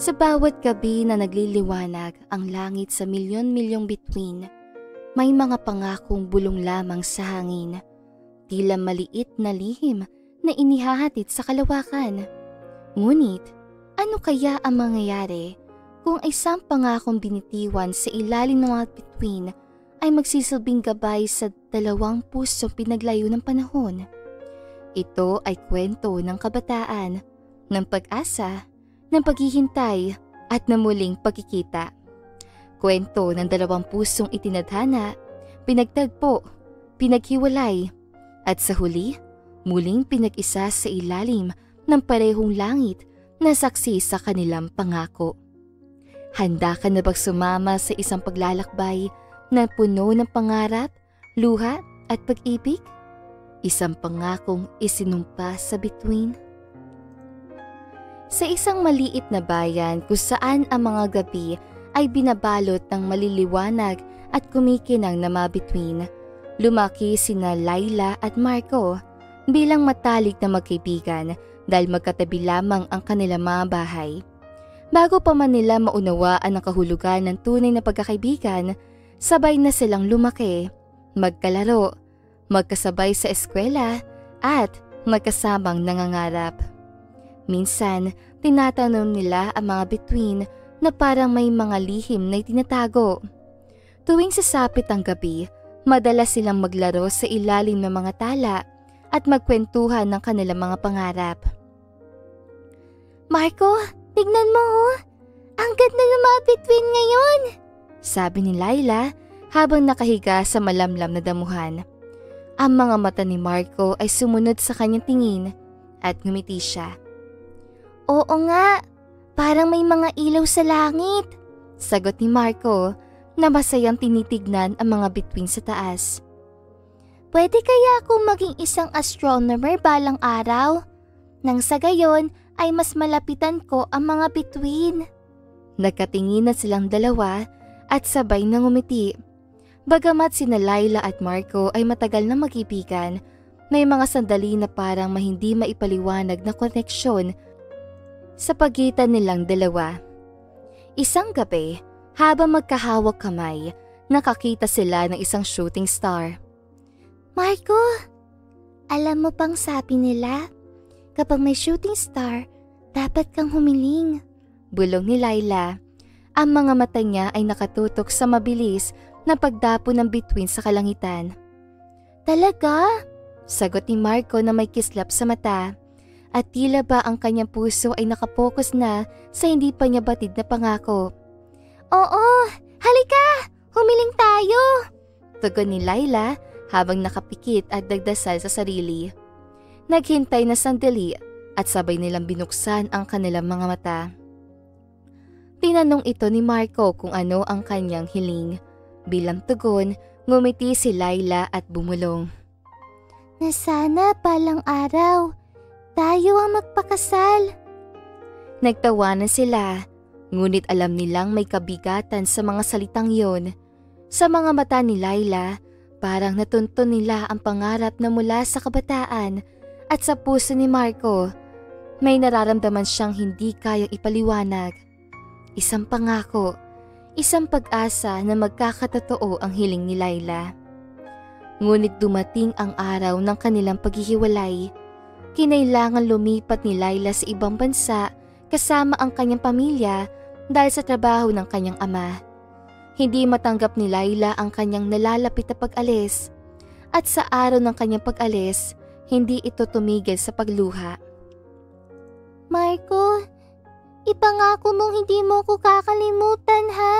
Sa bawat gabi na nagliliwanag ang langit sa milyon-milyong bituin, may mga pangakong bulong lamang sa hangin, tila maliit na lihim na inihahatid sa kalawakan. Ngunit, ano kaya ang mangyayari kung isang pangakong binitiwan sa ilalim ng mga bituin ay magsisilbing gabay sa dalawang pusong pinaglayo ng panahon? Ito ay kwento ng kabataan, ng pag-asa, ng paghihintay at ng muling pagkikita. Kwento ng dalawang pusong itinadhana, pinagtagpo, pinaghiwalay, at sa huli, muling pinag-isa sa ilalim ng parehong langit na saksi sa kanilang pangako. Handa ka na bang sumama sa isang paglalakbay na puno ng pangarap, luha at pag-ibig? Isang pangakong isinumpa sa bituin? Sa isang maliit na bayan kung saan ang mga gabi ay binabalot ng maliliwanag at kumikinang na mga bituin, lumaki sina Laila at Marco bilang matalik na magkaibigan dahil magkatabi lamang ang kanilang mga bahay. Bago pa man nila maunawaan ang kahulugan ng tunay na pagkakaibigan, sabay na silang lumaki, magkalaro, magkasabay sa eskwela at magkasamang nangangarap. Minsan, tinatanong nila ang mga bituin na parang may mga lihim na itinatago. Tuwing sasapit ang gabi, madalas silang maglaro sa ilalim ng mga tala at magkwentuhan ng kanilang mga pangarap. "Marco, tignan mo oh! Ang ganda ng mga bituin ngayon!" sabi ni Laila habang nakahiga sa malamlam na damuhan. Ang mga mata ni Marco ay sumunod sa kanyang tingin at ngumiti siya. "Oo nga, parang may mga ilaw sa langit," sagot ni Marco na masayang tinitignan ang mga bituin sa taas. "Pwede kaya akong maging isang astronomer balang araw? Nang sa gayon ay mas malapitan ko ang mga bituin." Nagkatingin na silang dalawa at sabay na ngumiti. Bagamat sina Laila at Marco ay matagal na mag-ibigan, may mga sandali na parang hindi maipaliwanag na koneksyon sa pagitan nilang dalawa. Isang gabi, habang magkahawak kamay, nakakita sila ng isang shooting star. "Marco, alam mo pang sabi nila, kapag may shooting star, dapat kang humiling," bulong ni Laila. Ang mga mata niya ay nakatutok sa mabilis na pagdapo ng bituin sa kalangitan. "Talaga?" sagot ni Marco na may kislap sa mata. At tila ba ang kanyang puso ay nakapokus na sa hindi pa niya batid na pangako. "Oo, halika! Humiling tayo!" tugon ni Laila habang nakapikit at nagdasal sa sarili. Naghintay na sandali at sabay nilang binuksan ang kanilang mga mata. Tinanong ito ni Marco kung ano ang kanyang hiling. Bilang tugon, ngumiti si Laila at bumulong. "Na sana balang araw tayo ang magpakasal." Nagtawanan sila, ngunit alam nilang may kabigatan sa mga salitang yon. Sa mga mata ni Laila, parang natuntun nila ang pangarap na mula sa kabataan, at sa puso ni Marco, may nararamdaman siyang hindi kayang ipaliwanag. Isang pangako, isang pag-asa na magkakatotoo ang hiling ni Laila. Ngunit dumating ang araw ng kanilang paghihiwalay. Kinailangan lumipat ni Laila sa ibang bansa kasama ang kanyang pamilya dahil sa trabaho ng kanyang ama. Hindi matanggap ni Laila ang kanyang nalalapit na pag-alis, at sa araw ng kanyang pag-alis, hindi ito tumigil sa pagluha. "Marco, ipangako mong hindi mo ko kakalimutan ha?"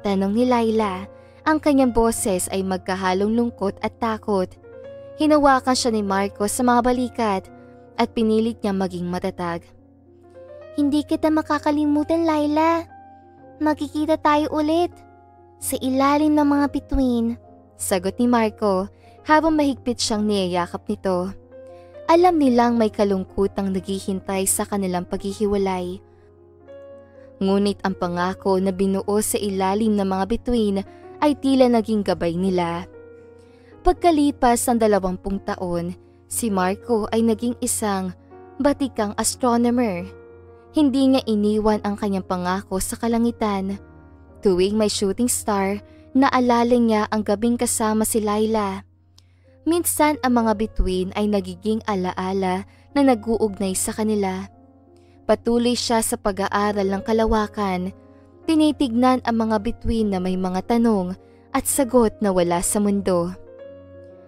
tanong ni Laila. Ang kanyang boses ay magkahalong lungkot at takot. Hinawakan siya ni Marco sa mga balikat at pinilit niya maging matatag. "Hindi kita makakalimutan, Laila. Magkikita tayo ulit sa ilalim ng mga bituin," sagot ni Marco habang mahigpit siyang niyayakap nito. Alam nilang may kalungkutang naghihintay sa kanilang paghihiwalay. Ngunit ang pangako na binuo sa ilalim ng mga bituin ay tila naging gabay nila. Pagkalipas ng 20 taon, si Marco ay naging isang batikang astronomer. Hindi niya iniwan ang kanyang pangako sa kalangitan. Tuwing may shooting star, naalala niya ang gabing kasama si Laila. Minsan ang mga bituin ay nagiging alaala na nag-uugnay sa kanila. Patuloy siya sa pag-aaral ng kalawakan. Tinitignan ang mga bituin na may mga tanong at sagot na wala sa mundo.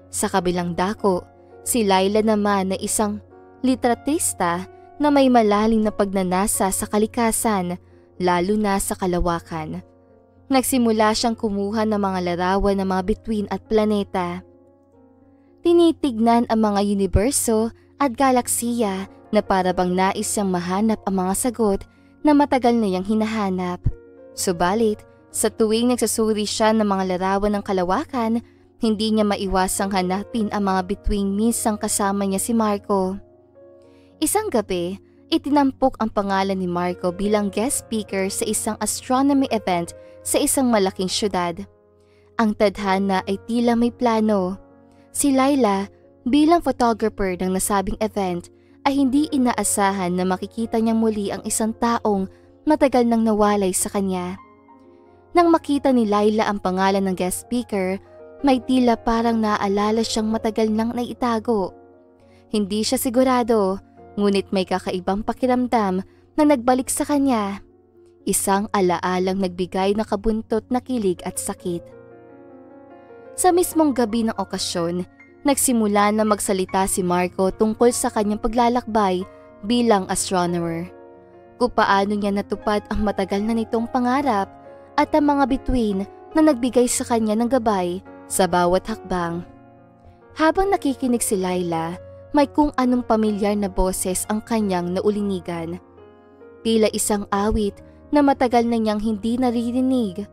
Sa kabilang dako, si Laila naman na isang litratista na may malalim na pagnanasa sa kalikasan, lalo na sa kalawakan. Nagsimula siyang kumuha ng mga larawan ng mga bituin at planeta. Tinitignan ang mga universo at galaksiya na para bang nais siyang mahanap ang mga sagot na matagal na niyang hinahanap. Subalit, sa tuwing nagsusuri siya ng mga larawan ng kalawakan, hindi niya maiwasang hanapin ang mga bituin minsang kasama niya si Marco. Isang gabi, itinampok ang pangalan ni Marco bilang guest speaker sa isang astronomy event sa isang malaking syudad. Ang tadhana ay tila may plano. Si Laila, bilang photographer ng nasabing event, ay hindi inaasahan na makikita niyang muli ang isang taong matagal nang nawalay sa kanya. Nang makita ni Laila ang pangalan ng guest speaker, may tila parang naaalala siyang matagal nang naitago. Hindi siya sigurado, ngunit may kakaibang pakiramdam na nagbalik sa kanya. Isang alaalang nagbigay na kabuntot na kilig at sakit. Sa mismong gabi ng okasyon, nagsimula na magsalita si Marco tungkol sa kanyang paglalakbay bilang astronomer. Kung paano niya natupad ang matagal na nitong pangarap at ang mga bituin na nagbigay sa kanya ng gabay sa bawat hakbang. Habang nakikinig si Laila, may kung anong pamilyar na boses ang kanyang naulinigan. Tila isang awit na matagal na niyang hindi naririnig,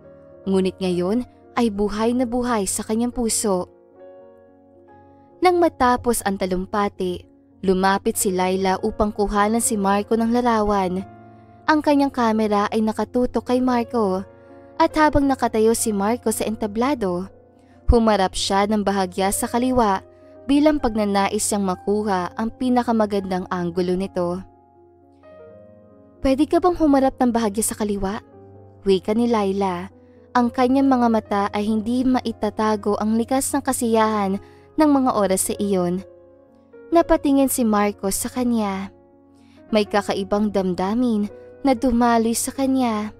ngunit ngayon ay buhay na buhay sa kanyang puso. Nang matapos ang talumpati, lumapit si Laila upang kuhanan si Marco ng larawan. Ang kanyang kamera ay nakatutok kay Marco at habang nakatayo si Marco sa entablado, humarap siya ng bahagya sa kaliwa bilang pagnanais siyang makuha ang pinakamagandang anggulo nito. "Pwede ka bang humarap ng bahagya sa kaliwa?" Wika ni Laila. Ang kanyang mga mata ay hindi maitatago ang likas ng kasiyahan ng mga oras sa iyon. Napatingin si Marco sa kanya. May kakaibang damdamin na dumaloy sa kanya.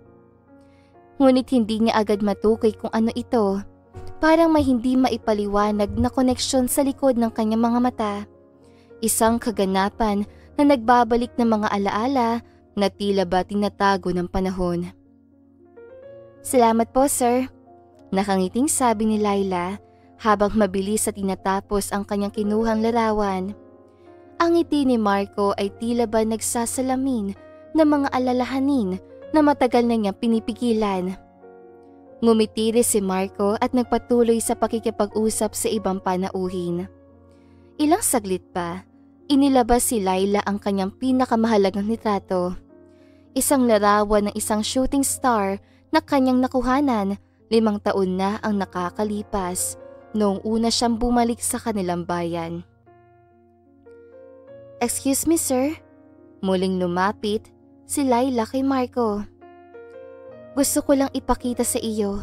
Ngunit hindi niya agad matukoy kung ano ito. Parang may hindi maipaliwanag na koneksyon sa likod ng kanyang mga mata. Isang kaganapan na nagbabalik ng mga alaala na tila ba tinatago ng panahon. "Salamat po, sir," nakangiting sabi ni Laila habang mabilis at tinatapos ang kanyang kinuhang larawan. Ang ngiti ni Marco ay tila ba nagsasalamin ng mga alalahanin na matagal na niyang pinipigilan. Ngumiti rin si Marco at nagpatuloy sa pakikipag-usap sa ibang panauhin. Ilang saglit pa, inilabas si Laila ang kanyang pinakamahalagang litrato. Isang larawan ng isang shooting star na kanyang nakuhanan 5 taon na ang nakakalipas noong una siyang bumalik sa kanilang bayan. "Excuse me, sir?" Muling lumapit si Laila kay Marco. "Gusto ko lang ipakita sa iyo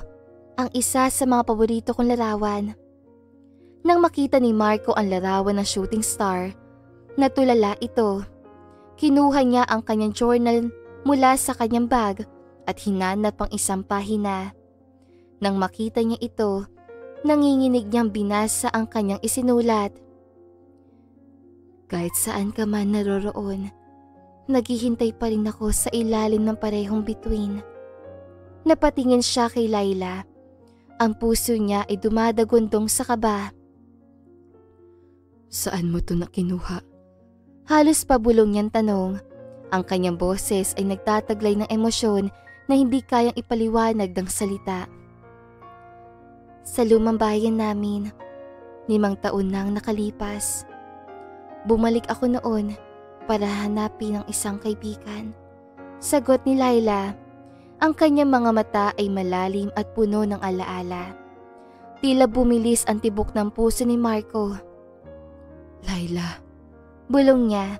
ang isa sa mga paborito kong larawan." Nang makita ni Marco ang larawan ng shooting star, natulala ito. Kinuha niya ang kanyang journal mula sa kanyang bag at hinanap ang isang pahina. Nang makita niya ito, nanginginig niyang binasa ang kanyang isinulat. "Kahit saan ka man naroroon, naghihintay pa rin ako sa ilalim ng parehong bituin." Napatingin siya kay Laila. Ang puso niya ay dumadagundong sa kaba. "Saan mo to na kinuha?" Halos pabulong niyang tanong. Ang kanyang boses ay nagtataglay ng emosyon na hindi kayang ipaliwanag ng salita. "Sa lumang bayan namin, 5 taon nang nakalipas. Bumalik ako noon para hanapin ang isang kaibigan." Sagot ni Laila. Ang kanyang mga mata ay malalim at puno ng alaala. Tila bumilis ang tibok ng puso ni Marco. "Laila," bulong niya.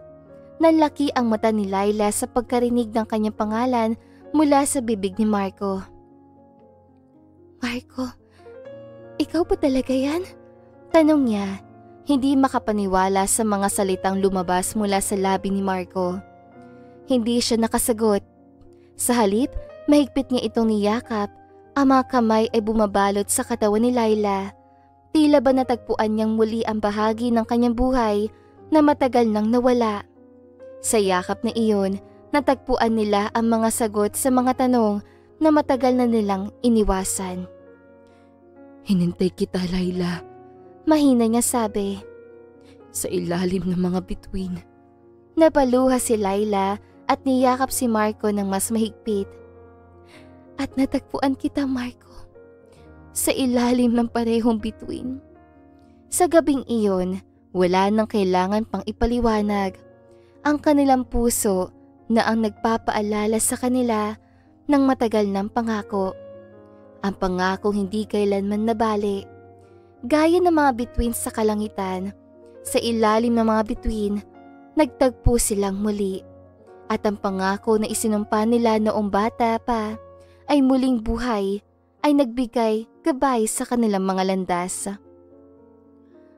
Nanlaki ang mata ni Laila sa pagkarinig ng kanyang pangalan mula sa bibig ni Marco. Marco, ikaw ba talaga yan? Tanong niya, hindi makapaniwala sa mga salitang lumabas mula sa labi ni Marco. Hindi siya nakasagot. Sa halip, mahigpit niya itong niyakap. Ang mga kamay ay bumabalot sa katawan ni Laila. Tila ba natagpuan niyang muli ang bahagi ng kanyang buhay na matagal nang nawala. Sa yakap na iyon, natagpuan nila ang mga sagot sa mga tanong na matagal na nilang iniwasan. Hinintay kita, Laila. Mahina niya sabi. Sa ilalim ng mga bituin. Napaluha si Laila at niyakap si Marco ng mas mahigpit. At natagpuan kita, Marco. Sa ilalim ng parehong bituin. Sa gabing iyon, wala nang kailangan pang ipaliwanag. Ang kanilang puso na ang nagpapaalala sa kanila ng matagal ng pangako. Ang pangakong hindi kailanman nabali. Gaya ng mga bituin sa kalangitan, sa ilalim ng mga bituin, nagtagpo silang muli. At ang pangako na isinumpa nila noong bata pa ay muling buhay, ay nagbigay gabay sa kanilang mga landas.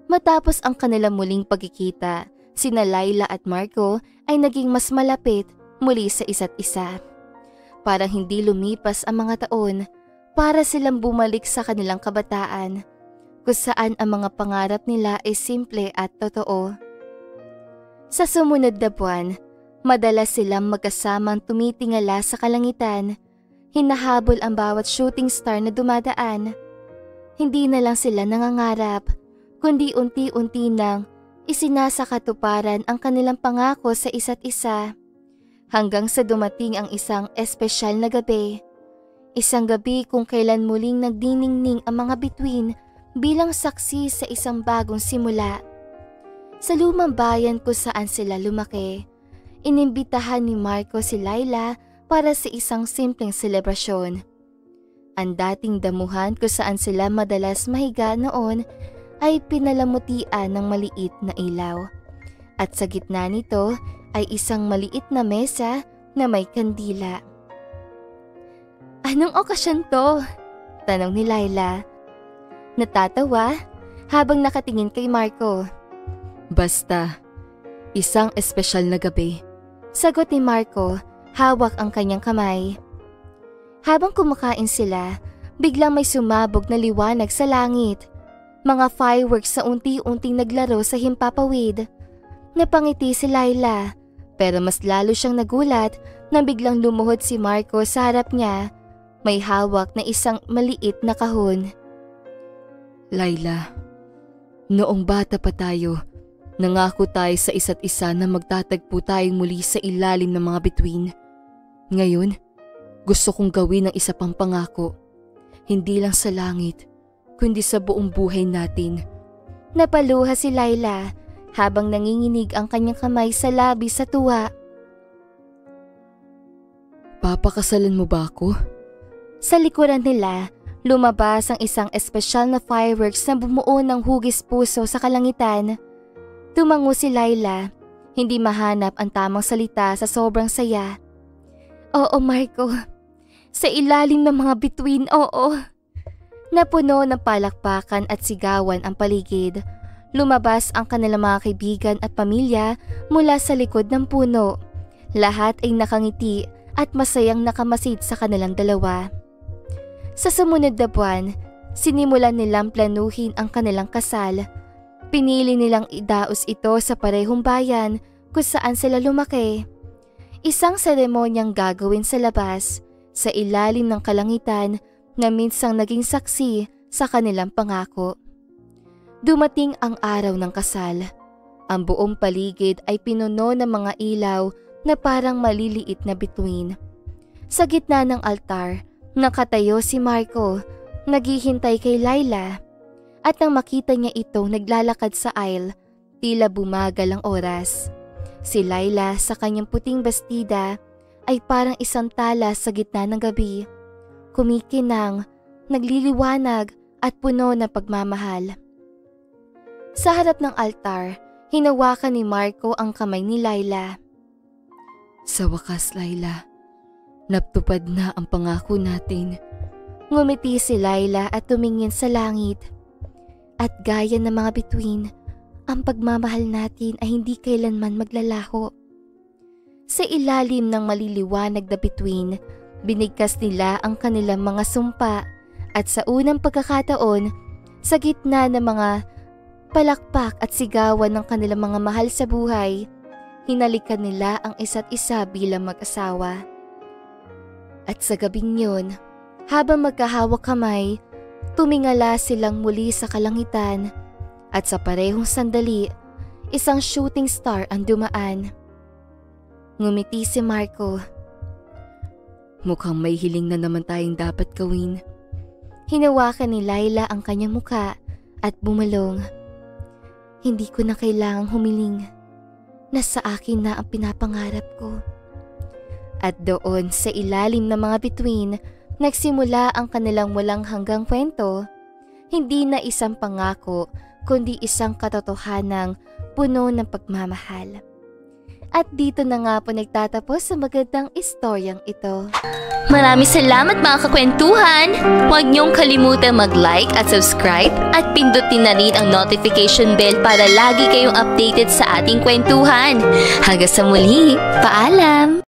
Matapos ang kanilang muling pagkikita, sina Laila at Marco ay naging mas malapit muli sa isa't isa. Parang hindi lumipas ang mga taon para silang bumalik sa kanilang kabataan, kung saan ang mga pangarap nila ay simple at totoo. Sa sumunod na buwan, madalas silang magkasamang tumitingala sa kalangitan, hinahabol ang bawat shooting star na dumadaan. Hindi na lang sila nangangarap, kundi unti-unti nang isinasakatuparan ang kanilang pangako sa isa't isa. Hanggang sa dumating ang isang espesyal na gabi. Isang gabi kung kailan muling nagdiningning ang mga bituin bilang saksi sa isang bagong simula. Sa lumang bayan kung saan sila lumaki, inimbitahan ni Marco si Laila para sa isang simpleng selebrasyon. Ang dating damuhan kung saan sila madalas mahiga noon ay pinalamutian ng maliit na ilaw. At sa gitna nito ay isang maliit na mesa na may kandila. Anong okasyon to? Tanong ni Laila. Natatawa habang nakatingin kay Marco. Basta, isang espesyal na gabi. Sagot ni Marco, hawak ang kanyang kamay. Habang kumakain sila, biglang may sumabog na liwanag sa langit. Mga fireworks sa unti-unting naglaro sa himpapawid. Napangiti si Laila, pero mas lalo siyang nagulat nang biglang lumuhod si Marco sa harap niya. May hawak na isang maliit na kahon. Laila, noong bata pa tayo, nangako tayo sa isa't isa na magtatagpo tayong muli sa ilalim ng mga bituin. Ngayon, gusto kong gawin ang isa pang pangako. Hindi lang sa langit, kundi sa buong buhay natin. Napaluha si Laila habang nanginginig ang kanyang kamay sa labi sa tuwa. Papakasalan mo ba ako? Sa likuran nila, lumabas ang isang espesyal na fireworks na bumuo ng hugis puso sa kalangitan. Tumango si Laila, hindi mahanap ang tamang salita sa sobrang saya. Oo, Marco. Sa ilalim ng mga bituin, oo. Napuno ng palakpakan at sigawan ang paligid. Lumabas ang kanilang mga kaibigan at pamilya mula sa likod ng puno. Lahat ay nakangiti at masayang nakamasid sa kanilang dalawa. Sa sumunod na buwan, sinimulan nilang planuhin ang kanilang kasal. Pinili nilang idaos ito sa parehong bayan kung saan sila lumaki. Isang seremonyang gagawin sa labas, sa ilalim ng kalangitan na minsang naging saksi sa kanilang pangako. Dumating ang araw ng kasal. Ang buong paligid ay pinuno ng mga ilaw na parang maliliit na bituin. Sa gitna ng altar, nakatayo si Marco, naghihintay kay Laila. At nang makita niya itong naglalakad sa aisle, tila bumagal ang oras. Si Laila sa kanyang puting bastida ay parang isang tala sa gitna ng gabi. Kumikinang, nagliliwanag at puno ng pagmamahal. Sa harap ng altar, hinawakan ni Marco ang kamay ni Laila. Sa wakas, Layla, natupad na ang pangako natin. Ngumiti si Layla at tumingin sa langit. At gaya ng mga bituin, ang pagmamahal natin ay hindi kailanman maglalaho. Sa ilalim ng maliliwanag na bituin, binigkas nila ang kanilang mga sumpa at sa unang pagkakataon, sa gitna ng mga palakpak at sigawan ng kanilang mga mahal sa buhay, hinalikan nila ang isa't isa bilang mag-asawa. At sa gabing yun, habang magkahawak kamay, tumingala silang muli sa kalangitan at sa parehong sandali, isang shooting star ang dumaan. Ngumiti si Marco. Mukhang may hiling na naman tayong dapat gawin. Hinawakan ni Layla ang kanyang muka at bumalong. Hindi ko na kailangang humiling. Nasa akin na ang pinapangarap ko. At doon sa ilalim ng mga bituin, nagsimula ang kanilang walang hanggang kwento. Hindi na isang pangako, kundi isang katotohanang puno ng pagmamahal. At dito na nga po nagtatapos sa magandang istoryang ito. Maraming salamat mga kakwentuhan! Huwag niyong kalimutan mag-like at subscribe at pindutin na rin ang notification bell para lagi kayong updated sa ating kwentuhan. Hanggang sa muli, paalam!